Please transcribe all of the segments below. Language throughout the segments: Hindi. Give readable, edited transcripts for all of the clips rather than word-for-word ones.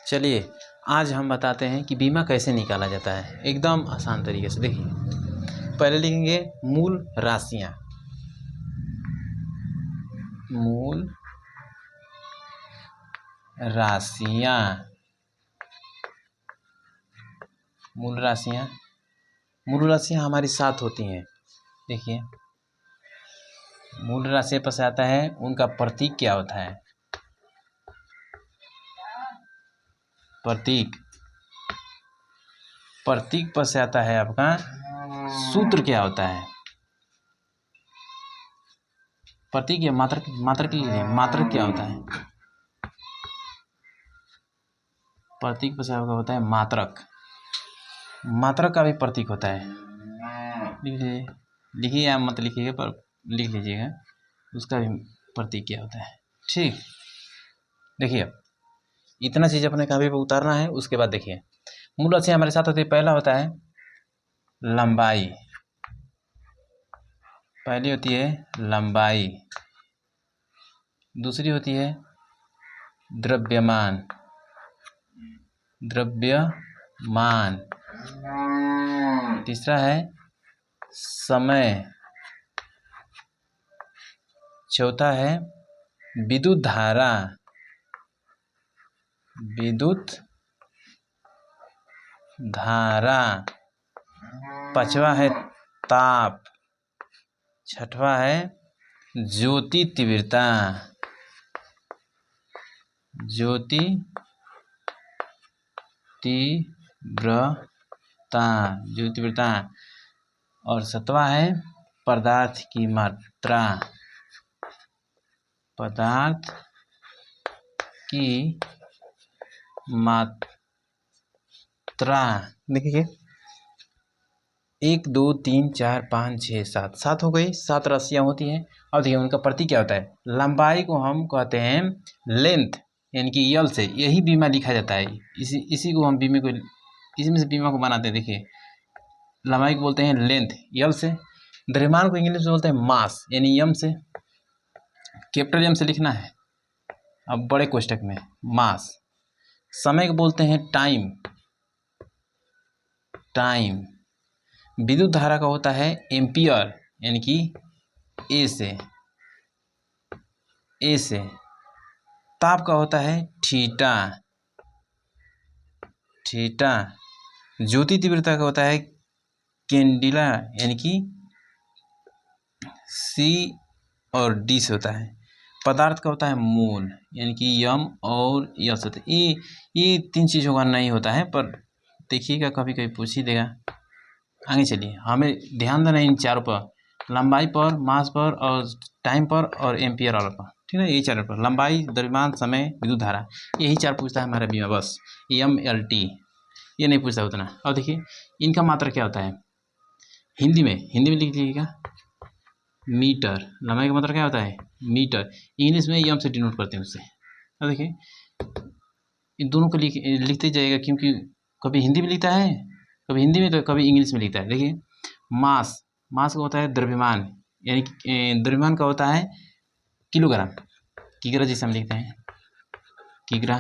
चलिए आज हम बताते हैं कि बीमा कैसे निकाला जाता है, एकदम आसान तरीके से। देखिए, पहले लिखेंगे मूल राशियाँ। मूल राशियाँ, मूल राशियाँ, मूल राशियाँ हमारी 7 होती हैं। देखिए, मूल राशि पर से आता है उनका प्रतीक क्या होता है। प्रतीक पर से आता है आपका सूत्र क्या होता है। प्रतीक या मात्रक मात्रक क्या होता है। प्रतीक पर से आपका होता है मात्रक। मात्रक का भी प्रतीक होता है। लिखिए या मत लिखिएगा, पर लिख लीजिएगा उसका भी प्रतीक क्या होता है। ठीक, देखिए अब इतना चीज़ अपने कापी पर उतारना है। उसके बाद देखिए, मूल राशि हमारे साथ होती है। पहला होता है लंबाई, पहली होती है लंबाई। दूसरी होती है द्रव्यमान, द्रव्यमान। तीसरा है समय। चौथा है विद्युत धारा, विद्युत धारा। पांचवा है ताप। छठवा है ज्योति तीव्रता, ज्योति तीव्रता, ज्योति तीव्रता। और सातवां है पदार्थ की मात्रा, पदार्थ की मात्रा। देखिए 1 2 3 4 5 6 7, 7 हो गई। 7 राशियाँ होती हैं। अब देखिए उनका प्रतीक क्या होता है। लंबाई को हम कहते हैं लेंथ, यानी कि यल से यही बीमा लिखा जाता है। इसी को हम बीमे को, इसी में से बीमा को बनाते हैं। देखिए, लंबाई को बोलते हैं लेंथ, यल से। द्रव्यमान को इंग्लिश में बोलते हैं मास, यानी यम से। कैपिटल एम से लिखना है अब बड़े कोष्ठक में, मास। समय को बोलते हैं टाइम, टाइम। विद्युत धारा का होता है एम्पियर, यानी कि ए से। ताप का होता है थीटा, थीटा। ज्योति तीव्रता का होता है कैंडिला, यानी कि सी और डी से होता है। पदार्थ का होता है मोल, यानी कि यम और यस होता है। ये 3 चीज़ों का नहीं होता है, पर देखिएगा कभी कभी पूछ ही देगा। आगे चलिए, हमें ध्यान देना इन चारों पर, लंबाई पर, मास पर, और टाइम पर, और एम्पियर वाला पर। ठीक है, यही 4 पर, लंबाई, द्रव्यमान, समय, विद्युत धारा। यही 4 पूछता है हमारा बीमा, बस। MLT ये नहीं पूछता उतना। और देखिए इनका मात्रा क्या होता है। हिंदी में लिख लीजिएगा मीटर। लंबाई का मात्रा क्या होता है मीटर। इंग्लिश में यम से डिनोट करते हैं उससे। और देखिए इन दोनों को लिखते जाइएगा, क्योंकि कभी हिंदी में लिखता है, कभी हिंदी में, तो कभी इंग्लिश में लिखता है। देखिए मास का होता है द्रव्यमान, यानी कि द्रव्यमान का होता है किलोग्राम, किग्रा जिसे हम लिखते हैं, किग्रा,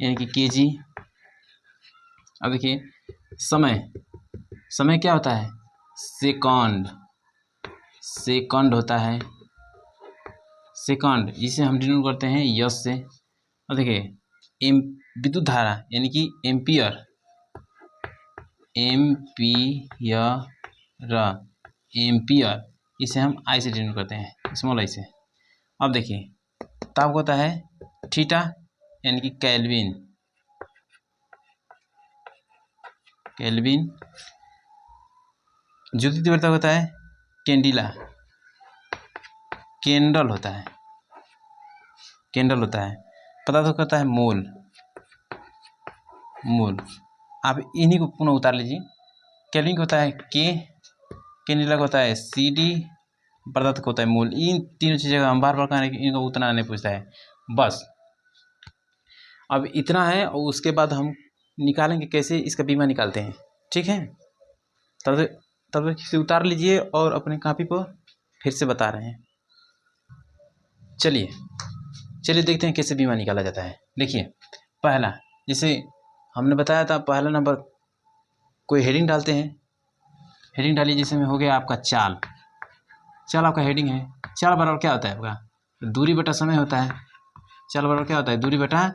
यानी कि केजी। अब देखिए समय क्या होता है सेकंड, सेकंड होता है, सेकंड, जिसे हम डिनोट करते हैं यस से। और देखिए विद्युत धारा, यानी कि एम्पियर, एम्पियर, इसे हम आई से डिनोट करते हैं, स्मॉल आई से। अब देखिए ताप होता है थीटा, यानी कि केल्विन, केल्विन। ज्योति तीव्रता होता है कैंडिला, कैंडल होता है, कैंडल होता है। पदार्थ होता है मोल, मोल। आप इन्हीं को पुनः उतार लीजिए। केल्विन का होता है के, कैंडिला का होता है CD, पदार्थ का होता है मोल। इन तीनों चीज़ों का हम बार बार कहने कि इनको उतना नहीं पूछता है, बस। अब इतना है, और उसके बाद हम निकालेंगे कैसे इसका बीमा निकालते हैं। ठीक है, तब से उतार लीजिए और अपने कॉपी पर फिर से बता रहे हैं। चलिए देखते हैं कैसे बीमा निकाला जाता है। देखिए पहला, जैसे हमने बताया था पहला नंबर कोई हेडिंग डालते हैं, हेडिंग डालिए, जैसे में हो गया आपका चाल, चाल आपका हेडिंग है। चाल बराबर क्या होता है आपका, दूरी बटा समय होता है। चाल बराबर क्या होता है, दूरी बटा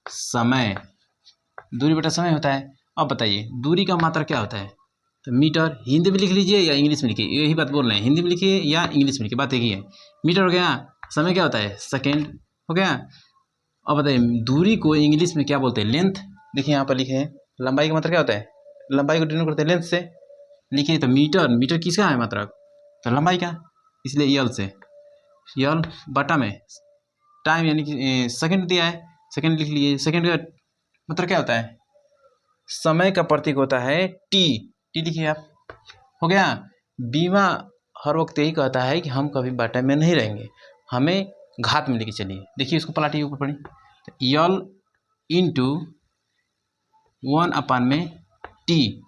समय, दूरी बटा समय होता है। अब बताइए दूरी का मात्रा क्या होता है, तो मीटर। हिंदी में लिख लीजिए या इंग्लिश में लिखिए, यही बात बोल रहे हैं, हिंदी में लिखिए या इंग्लिश में लिखिए, बात एक ही है। मीटर हो गया, समय क्या होता है, सेकेंड हो गया। अब बताइए दूरी को इंग्लिश में क्या बोलते हैं, लेंथ। देखिए यहाँ पर लिखे हैं, लंबाई का मतलब क्या होता है, लंबाई को डिनोट करते हैं लेंथ से। लिखिए तो मीटर, मीटर किसका है मतलब, तो लंबाई का, इसलिए यल से, यल बटा में टाइम यानी कि सेकंड दिया है, सेकंड लिख लीजिए। सेकंड का मतलब क्या होता है, समय का प्रतीक होता है टी, टी लिखिए आप, हो गया। बीमा हर वक्त यही कहता है कि हम कभी बटा में नहीं रहेंगे, हमें घात में लेके चलिए। देखिए इसको पलटिए ऊपर पढ़िए, तो यल इंटू 1 में टी।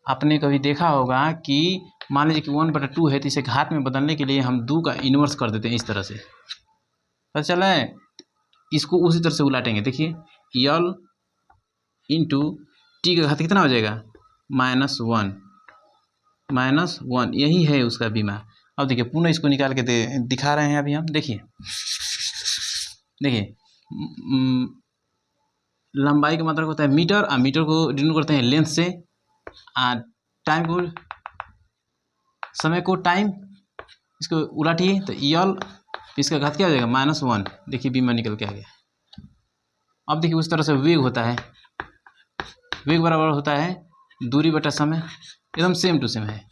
आपने कभी देखा होगा कि मान लीजिए कि 1/2 है, तो इसे घात में बदलने के लिए हम 2 का इन्वर्स कर देते हैं, इस तरह से, पता चला है। इसको उसी तरह से उलाटेंगे। देखिए यल इंटू टी का घात कितना हो जाएगा, -1, यही है उसका बीमा। अब देखिए पुनः इसको निकाल के दिखा रहे हैं अभी हम। देखिए देखिए लंबाई का मतलब होता है मीटर, और मीटर को डिनोट करते हैं लेंथ से, टाइम को, समय को टाइम, इसको उलाटिए तो यल, इसका घात क्या हो जाएगा, -1। देखिए बीमा निकल के आ गया। अब देखिए उस तरह से वेग होता है, वेग बराबर होता है दूरी बटा समय, एकदम सेम टू सेम है,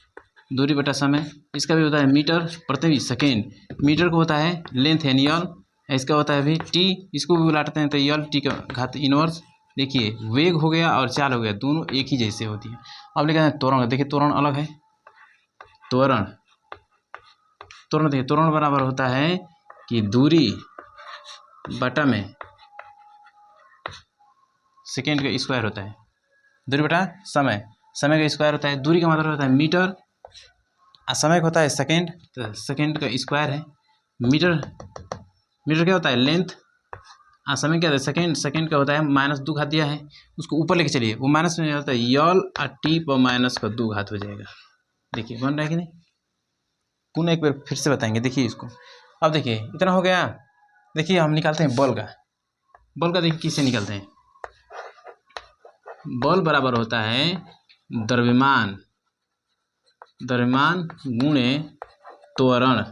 दूरी बटा समय। इसका भी होता है मीटर प्रति सेकेंड, मीटर को होता है लेंथ यानी यल, इसका होता है अभी टी, इसको भी उलाटते हैं तो यल टी का घात इनवर्स। देखिए वेग हो गया और चाल हो गया, दोनों एक ही जैसे होती है। अब लिखा है त्वरण, देखिए त्वरण अलग है, त्वरण, त्वरण देखिए त्वरण बराबर होता है कि दूरी बटा में सेकेंड का स्क्वायर होता है, दूरी बटा समय, समय का स्क्वायर होता है, दूरी का मतलब होता है मीटर, और समय का होता है सेकेंड, तो सेकेंड का स्क्वायर है। मीटर, मीटर क्या होता है लेंथ, और समय क्या होता है सेकेंड, सेकेंड का होता है -2 घात दिया है, उसको ऊपर लेके चलिए, वो माइनस में होता है यल और टी पर -2 घात हो जाएगा। देखिए बन रहा है कि नहीं, पुनः एक बार फिर से बताएंगे। देखिए इसको, अब देखिए इतना हो गया। देखिए हम निकालते हैं बल का, बल का देखिए किससे निकालते हैं, बल बराबर होता है द्रव्यमान, द्रव्यमान गुणे त्वरण।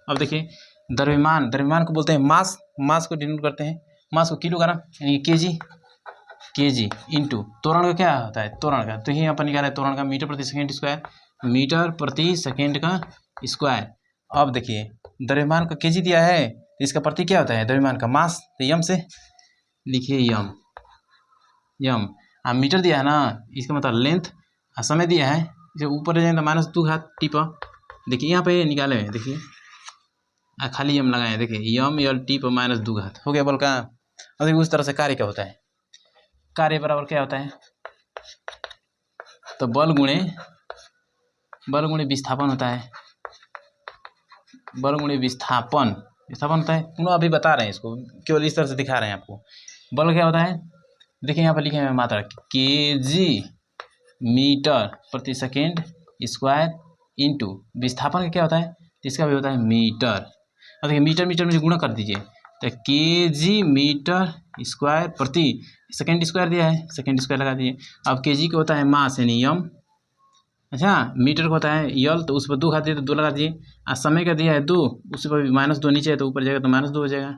अब देखिए द्रव्यमान, द्रव्यमान को बोलते हैं मास, मास को डिनोट करते हैं, मास को किलोग्राम यानी केजी, केजी इंटू त्वरण का क्या होता है, त्वरण का, तो यहाँ पर निकाला है त्वरण का मीटर प्रति सेकेंड स्क्वायर, मीटर प्रति सेकेंड का स्क्वायर। अब देखिए द्रव्यमान का केजी दिया है, तो इसका प्रतीक क्या होता है, द्रव्यमान का मास, तो यम से लिखिए यम, यम। मीटर दिया है ना, इसका मतलब लेंथ, समय दिया है, इसे ऊपर ले जाए तो -2 घात टी पर। देखिए यहाँ पे निकाले हैं, देखिए खाली यम लगाए हैं, देखिए यम यल टी पर -2 घात हो गया बल का। और देखिए उस तरह से कार्य क्या होता है, कार्य बराबर क्या होता है, तो बल गुणे विस्थापन होता है, बल गुणे विस्थापन, विस्थापन होता है। पुनः अभी बता रहे हैं इसको, केवल इस तरह से दिखा रहे हैं आपको। बल क्या होता है, देखिए यहाँ पर लिखे हैं मात्रा केजी मीटर प्रति सेकेंड स्क्वायर इंटू विस्थापन का क्या होता है, इसका भी होता है मीटर। अब देखिए मीटर, मीटर में गुणा कर दीजिए, तो केजी मीटर स्क्वायर प्रति सेकेंड स्क्वायर दिया है, सेकेंड स्क्वायर लगा दीजिए। अब केजी का होता है मास यानी यम, अच्छा मीटर को होता है यल, तो उस पर 2 घात दिए तो 2 लगा दिए, और समय का दिया है 2, उस पर भी -2 नीचे है तो ऊपर जाएगा तो -2 हो जाएगा।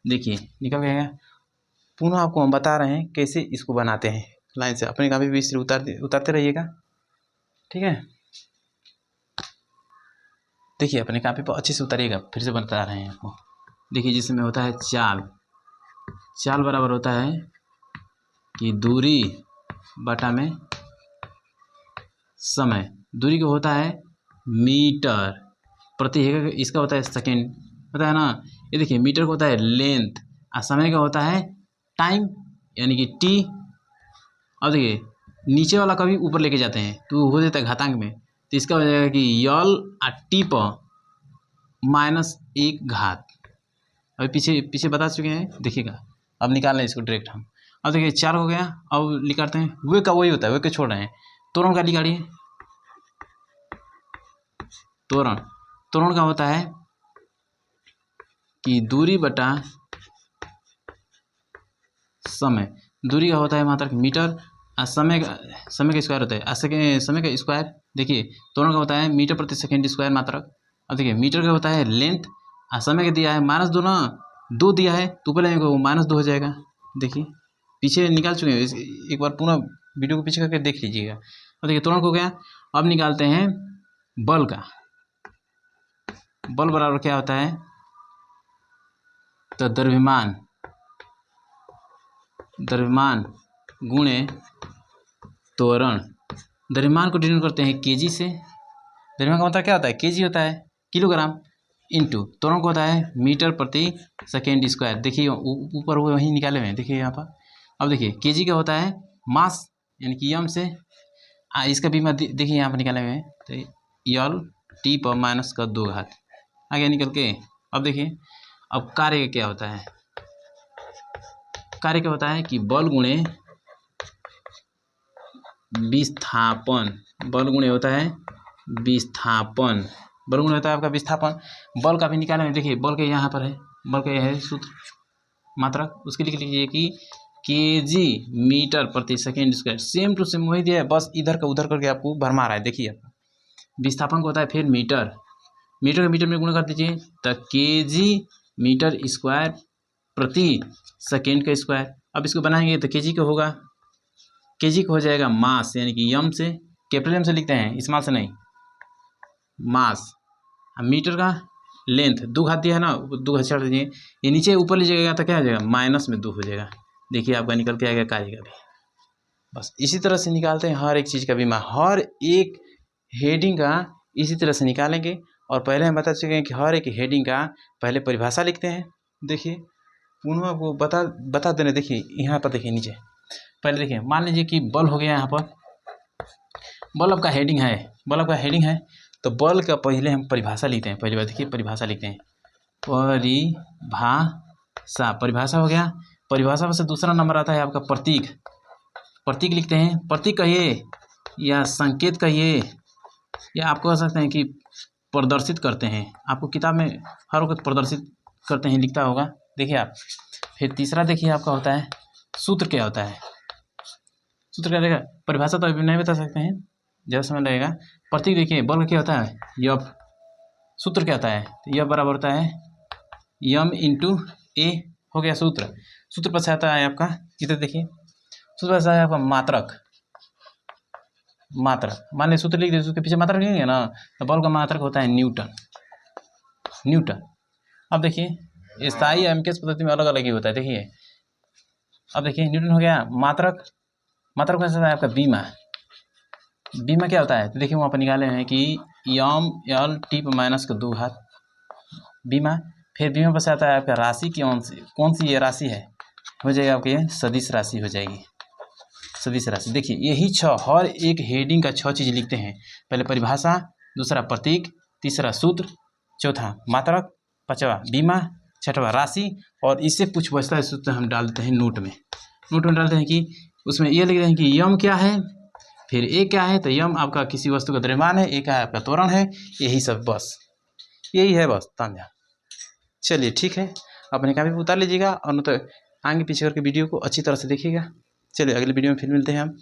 देखिए निकल गया। पुनः आपको हम बता रहे हैं कैसे इसको बनाते हैं लाइन से, अपने कापी भी इस उतारते रहिएगा, ठीक है। देखिए अपने कापी पर अच्छे से उतारिएगा, फिर से बता रहे हैं आपको। देखिए जिसमें होता है चाल, चाल बराबर होता है कि दूरी बटा में समय, दूरी को होता है मीटर प्रति, इसका होता है सेकेंड, पता है ना। ये देखिए मीटर को होता है लेंथ, और समय का होता है टाइम यानी कि टी। अब देखिए नीचे वाला कभी ऊपर लेके जाते हैं तो हो जाता है घातांक में, तो इसका हो जाएगा कि यल और टी पर -1 घात। अभी पीछे पीछे बता चुके हैं, देखिएगा। अब निकाल लें इसको डायरेक्ट हम। अब देखिए 4 हो गया। अब निकालते हैं, वे का वही होता है, वे के छोड़ रहे हैं। त्वरण का निकालिए। त्वरण का होता है कि दूरी बटा समय। दूरी का होता है मात्रक मीटर, और समय का स्क्वायर होता है। समय का स्क्वायर देखिए, त्वरण का होता है मीटर प्रति सेकेंड स्क्वायर मात्रक। अब देखिए मीटर का होता है लेंथ, और समय का दिया है -2 ना, 2 दिया है तो ऊपर लगेगा वो -2 हो जाएगा। देखिए पीछे निकाल चुके हैं, एक बार पूरा वीडियो को पीछे करके देख लीजिएगा। अब देखिए त्वरण हो गया। अब निकालते हैं बल का। बल बराबर क्या होता है, तो द्रव्यमान गुणे त्वरण। द्रव्यमान को डिनोट करते हैं केजी से। द्रव्यमान का मतलब क्या होता है, केजी होता है, किलोग्राम, इंटू त्वरण को होता है मीटर प्रति सेकेंड स्क्वायर। देखिए ऊपर वहीं निकाले हुए हैं, देखिए यहाँ पर। अब देखिए केजी का होता है मास, यानी कि यम से इसका भी मैं देखिए यहाँ पर निकाले हुए हैं, तो यल टी पर -2 आगे निकल के। अब देखिए अब कार्य क्या होता है, कार्य क्या होता है कि बल गुणे विस्थापन। बल गुणे होता है विस्थापन। बल गुणे होता है आपका विस्थापन। बल का भी निकाले हैं, देखिए बल के यहाँ पर है, बल का यह है सूत्र मात्रक। उसके लिए लिखिए कि केजी मीटर प्रति second square. Same to same वही दिया है, बस इधर का उधर करके आपको भरमा रहा है। देखिए विस्थापन को होता है फिर मीटर का मीटर में गुणा कर दीजिए, तो केजी मीटर स्क्वायर प्रति सेकेंड का स्क्वायर। अब इसको बनाएंगे तो केजी का होगा, केजी का हो जाएगा मास, यानी कि यम से, कैपिटल एम से लिखते हैं, स्मॉल से नहीं, मास। मीटर का लेंथ, 2 घात दिया है ना, 2 घात छोड़ दीजिए, ये नीचे ऊपर लीजिएगा तो क्या हो जाएगा, -2 हो जाएगा। देखिए आपका निकल के आएगा कार्य का भी। बस इसी तरह से निकालते हैं हर एक चीज़ का बीमा, हर एक हेडिंग का इसी तरह से निकालेंगे। और पहले हम बता चुके हैं कि हर एक हेडिंग का पहले परिभाषा लिखते हैं। देखिए पुनः आपको बता देने, देखिए यहाँ पर देखिए नीचे पहले देखिए, मान लीजिए कि बल हो गया, यहाँ पर बल आपका हेडिंग है, तो बल का पहले हम परिभाषा लिखते हैं। पहली बार देखिए परिभाषा लिखते हैं, परिभाषा हो गया। परिभाषा में से दूसरा नंबर आता है आपका प्रतीक लिखते हैं। प्रतीक कहिए या संकेत कहिए, या आप कह सकते हैं कि प्रदर्शित करते हैं। आपको किताब में हर वक्त प्रदर्शित करते हैं लिखता होगा, देखिए आप। फिर तीसरा देखिए आपका होता है सूत्र। क्या होता है सूत्र, क्या रहेगा, परिभाषा तो अभी नहीं बता सकते हैं, ज़्यादा समय लगेगा। प्रतीक देखिए, बल क्या होता है यफ। सूत्र क्या होता है, तो यफ बराबर होता है यम इंटू ए। हो गया सूत्र पर से आता है आपका, इधर देखिए सूत्र पर से है आपका मात्रक। मान लीजिए सूत्र लिख दीजिए, उसके पीछे मात्रक लिखेंगे ना, तो बल का मात्रक होता है न्यूटन। अब देखिए स्थायी एमकेएस पद्धति में अलग अलग ही होता है। देखिए अब देखिए न्यूटन हो गया। मात्रक कैसे है आपका बीमा क्या होता है, तो देखिए वहाँ पर निकाले हैं कि यम यल टी पर -2 बीमा। फिर बीमा पर से आता है आपका राशि की, कौन सी ये राशि है, हो जाएगा आपकी ये सदिश राशि हो जाएगी, सदिश राशि। देखिए यही 6, हर एक हेडिंग का 6 चीज़ लिखते हैं। पहले परिभाषा, दूसरा प्रतीक, तीसरा सूत्र, चौथा मात्रक, पांचवा बीमा, छठवा राशि, और इससे कुछ बचता है सूत्र हम डाल देते हैं नोट में डालते हैं कि उसमें ये लिख रहे हैं कि यम क्या है, फिर ए क्या है, तो यम आपका किसी वस्तु का द्रव्यमान है, ए का आपका त्वरण है, यही सब, बस यही है बस तांजा। चलिए ठीक है, अपने कापी पर उतार लीजिएगा, और न तो आगे पीछे करके वीडियो को अच्छी तरह से देखिएगा। चलिए अगले वीडियो में फिर मिलते हैं हम।